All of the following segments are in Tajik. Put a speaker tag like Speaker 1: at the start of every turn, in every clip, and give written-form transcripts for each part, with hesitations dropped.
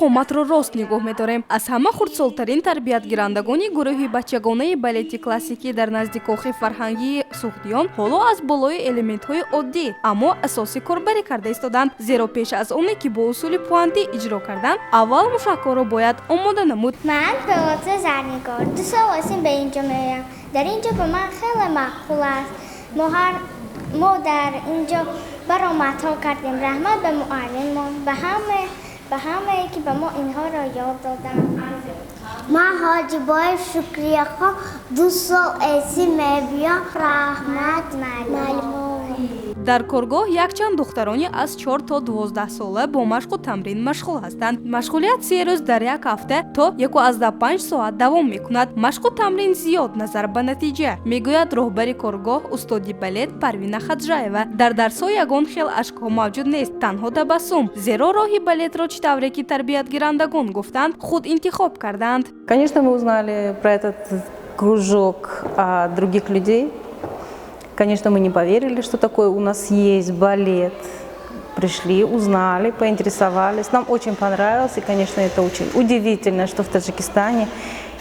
Speaker 1: қоматро рост нигоҳ медорем. Аз ҳама хурдсолтарин тарбиятгирандагони гурӯҳи бачагонаи балети классикӣ дар назди кохи фарҳангии Суғдиён ҳоло аз болои элементҳои оддӣ, аммо асосӣ корбарӣ карда истоданд, зеро пеш аз оне ки бо усули пуантӣ иҷро карданд, аввал мушакҳоро бояд омода намуд.
Speaker 2: Ман Пилота Зарнигор 2 сол ҳастем ба инҷо меоям. Дар инҷо ба ман хеле маъқул аст. мо дар инҷо баромадҳо кардем. Раҳмат ба муаллимон, ба ҳамае ки ба мо инҳоро ёд доданд.
Speaker 3: Ман Ҳоҷибоев Шукриёхо 2 сол эси мебиём. Раҳмат маълимон.
Speaker 1: Дар коргоҳ якчанд духтарони аз 4 то 12 сола бо машқу тамрин машғул ҳастанд. Машғулият 3 рӯз дар як ҳафта то 1,5 соат давом мекунад. Машқу тамрин зиёд назар ба натиҷа, мегӯяд роҳбари коргоҳ устоди балет Парвина Хаджаева. Дар дарсҳо ягон хел ашкҳо мавҷуд нест, танҳо табассум. Зеро роҳи балетро чӣ тавре ки тарбиятгирандагон гуфтанд, худ интихоб карданд.
Speaker 4: Конечно, мы узнали про этот кружок от других людей. Конечно, мы не поверили, что такое у нас есть балет. Пришли, узнали, поинтересовались. Нам очень понравилось, и, конечно, это очень удивительно, что в Таджикистане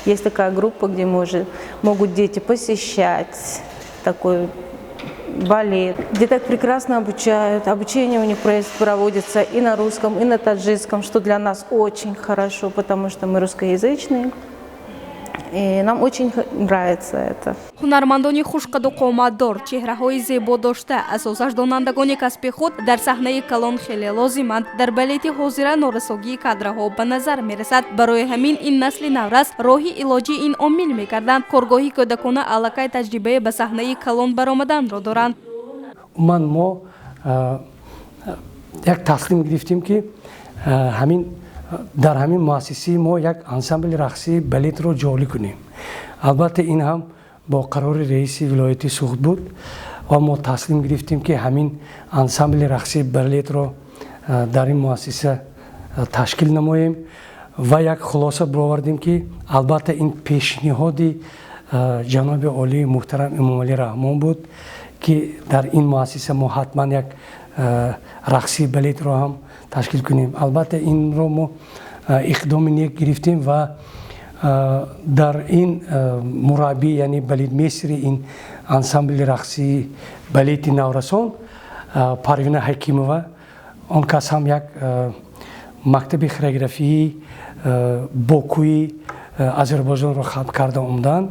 Speaker 4: есть такая группа, где могут дети посещать такой балет, где так прекрасно обучают. Обучение у них проводится и на русском, и на таджикском, что для нас очень хорошо, потому что мы русскоязычные. И нам очень нравится это.
Speaker 1: ҳунармандони хушқаду қоматдор, чеҳраҳои зебо дошта, асосашдонандагони касби худ дар саҳнаи калон хеле лозиманд. Дар балети ҳозира норасогии кадраҳо ба назар мерасад. Барои ҳамин ин насли наврас роҳи илоҷи ин омил мекарданд. Коргоҳи кӯдакона аллакай таҷрибаи ба саҳнаи калон баромаданро доранд.
Speaker 5: мо як таслим гирифтем ки дар ҳамин муассисаи мо як ансамбли рақсии балетро ҷолӣ кунем. Албатта ин ҳам бо қарори раиси вилояти Суғд буд ва мо таслим гирифтем ки ҳамин ансамбли рақсии балетро дар ин муассиса ташкил намоем ва як хулоса бировардем ки албатта ин пешниҳоди ҷаноби олии муҳтарам Эмомалӣ Раҳмон буд ки дар ин муассиса мо ҳатман як рақсии балетро ҳам ташкил кунем. Албатта инро мо иқдоми нек гирифтем ва дар ин мураббӣ, яъне балетмейстери ин ансамбли рақсии балети наврасон Парвина Ҳакимова, он кас ҳам як мактаби хореографии Бокуи Озарбойҷонро хатм карда омаданд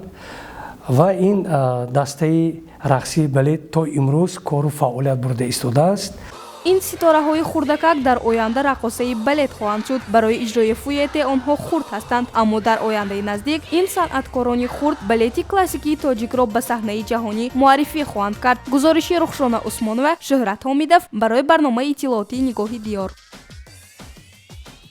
Speaker 5: ва ин дастаи рақсии балет то имрӯз кору фаъолият бурда истодааст.
Speaker 1: ин ситораҳои хурдакак дар оянда раққосаи балет хоҳанд шуд. Барои иҷрои фуете онҳо хурд ҳастанд, аммо дар ояндаи наздик ин санъаткорони хурд балети классикии тоҷикро ба саҳнаи ҷаҳонӣ муаррифӣ хоҳанд кард. Гузориши Рухшона Усмонова, Шӯҳрат Ҳомидов барои барномаи иттилооти Нигоҳи Диёр.